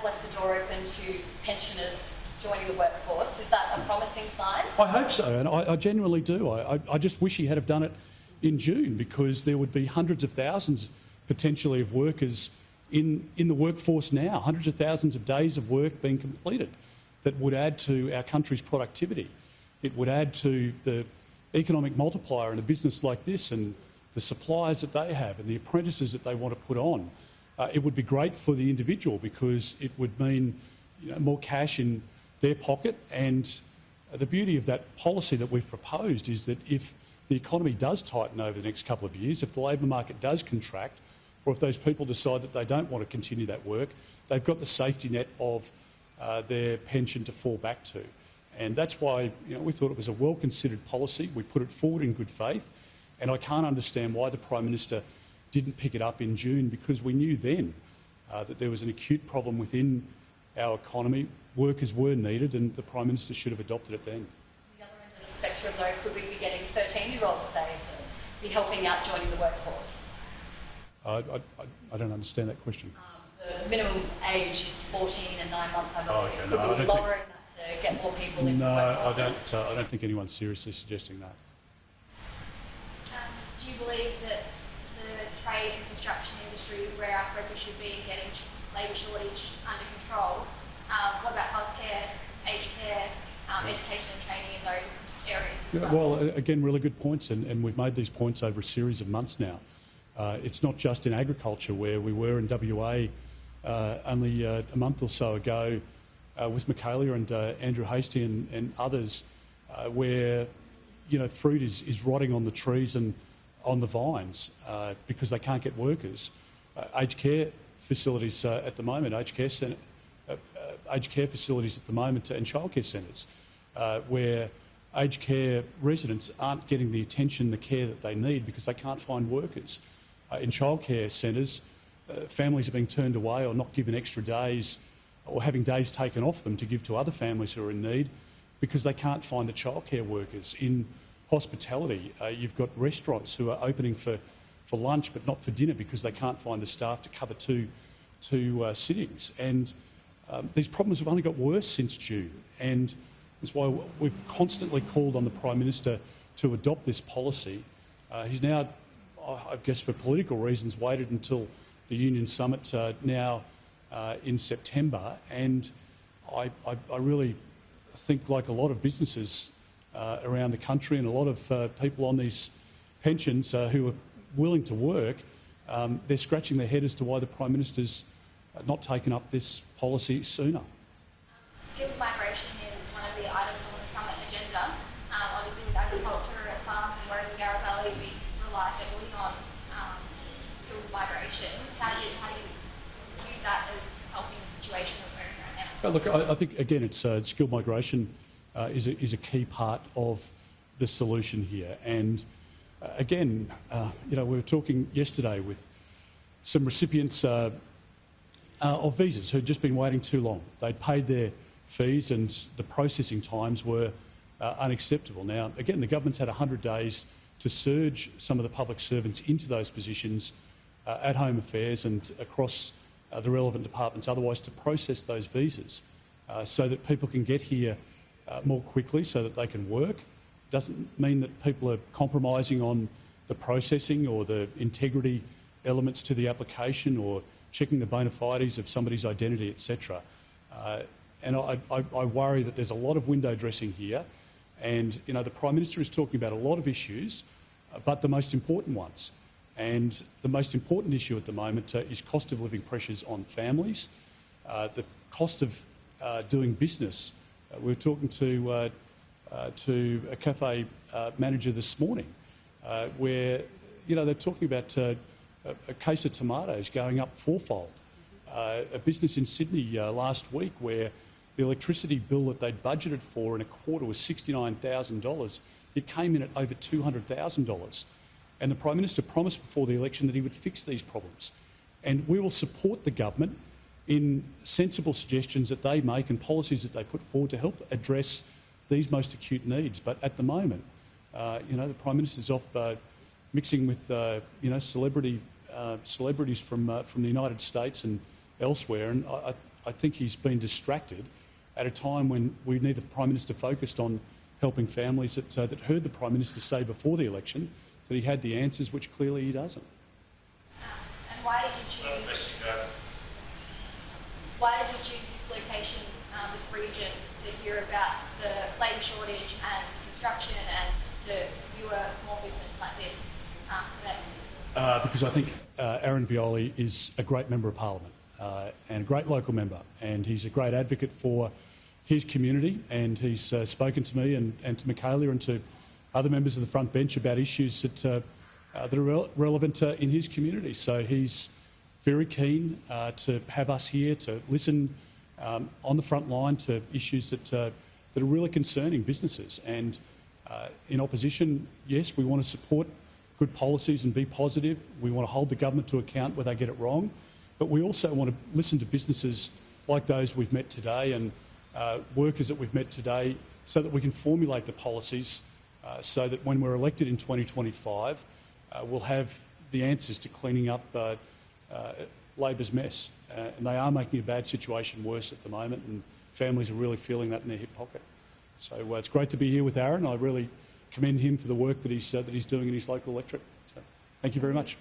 has left the door open to pensioners joining the workforce. Is that a promising sign? I hope so, and I genuinely do. I just wish he had have done it in June, because there would be hundreds of thousands potentially of workers in the workforce now, hundreds of thousands of days of work being completed that would add to our country's productivity. It would add to the economic multiplier in a business like this and the suppliers that they have and the apprentices that they want to put on. It would be great for the individual, because it would mean more cash in their pocket. And the beauty of that policy that we've proposed is that if the economy does tighten over the next couple of years, if the labour market does contract, or if those people decide that they don't want to continue that work, they've got the safety net of their pension to fall back to. And that's why we thought it was a well-considered policy. We put it forward in good faith, and I can't understand why the Prime Minister didn't pick it up in June, because we knew then that there was an acute problem within our economy. Workers were needed, and the Prime Minister should have adopted it then. The other end of the spectrum, though, could we be getting 13-year-olds, say, to be helping out joining the workforce? I don't understand that question. The minimum age is 14 and 9 months, I believe. Okay, could we be lowering that to get more people into the workforce? I don't think anyone's seriously suggesting that. Do you believe that the trade and construction industry is where our focus should be in getting labour shortage under control? What about healthcare, aged care, education and training in those areas as well? Well, again, really good points, and we've made these points over a series of months now. It's not just in agriculture, where we were in WA only a month or so ago with Michaelia and Andrew Hastie and others, where fruit is rotting on the trees and on the vines because they can't get workers. Aged care facilities at the moment, aged care facilities at the moment, and childcare centres, where aged care residents aren't getting the attention, the care that they need, because they can't find workers. In childcare centres, families are being turned away or not given extra days, or having days taken off them to give to other families who are in need, because they can't find the childcare workers. In hospitality, you've got restaurants who are opening for lunch but not for dinner, because they can't find the staff to cover two sittings. And these problems have only got worse since June, and that's why we've constantly called on the Prime Minister to adopt this policy. He's now, I guess for political reasons, waited until the Union Summit now in September, and I really think, like a lot of businesses around the country and a lot of people on these pensions who are willing to work, they're scratching their head as to why the Prime Minister's not taken up this policy sooner. Skilled migration is one of the items on the summit agenda. Obviously, with agriculture and farms and Warringah Yarra Valley, we rely heavily on skilled migration. How do you view that as helping the situation that we're in right now? Look, I think, again, it's skilled migration is a key part of the solution here. And again, we were talking yesterday with some recipients of visas who'd just been waiting too long. They'd paid their fees and the processing times were unacceptable. Now, again, the government's had 100 days to surge some of the public servants into those positions at Home Affairs and across the relevant departments otherwise, to process those visas so that people can get here more quickly, so that they can work. Doesn't mean that people are compromising on the processing or the integrity elements to the application, or checking the bona fides of somebody's identity, etc. And I worry that there's a lot of window dressing here, and the Prime Minister is talking about a lot of issues, but the most important ones. And the most important issue at the moment is cost of living pressures on families, the cost of doing business. We were talking to a cafe manager this morning, where they're talking about a case of tomatoes going up fourfold. A business in Sydney last week, where the electricity bill that they'd budgeted for in a quarter was $69,000. It came in at over $200,000. And the Prime Minister promised before the election that he would fix these problems. And we will support the government in sensible suggestions that they make and policies that they put forward to help address these most acute needs. But at the moment, the Prime Minister's off mixing with celebrities from the United States and elsewhere, and I think he's been distracted at a time when we need the Prime Minister focused on helping families that heard the Prime Minister say before the election that he had the answers, which clearly he doesn't. And why did you choose? Why did you choose this location, this region, to hear about the labour shortage and construction, and to view a small business like this today? Because I think Aaron Violi is a great Member of Parliament and a great local member, and he's a great advocate for his community, and he's spoken to me and to Michaela and to other members of the front bench about issues that are relevant in his community. So he's very keen to have us here to listen on the front line to issues that are really concerning businesses. And in opposition, yes, we want to support good policies and be positive. We want to hold the government to account where they get it wrong. But we also want to listen to businesses like those we've met today and workers that we've met today, so that we can formulate the policies so that when we're elected in 2025, we'll have the answers to cleaning up Labor's mess. And they are making a bad situation worse at the moment, and families are really feeling that in their hip pocket. So it's great to be here with Aaron. I really commend him for the work that he's doing in his local electorate. So thank you very much.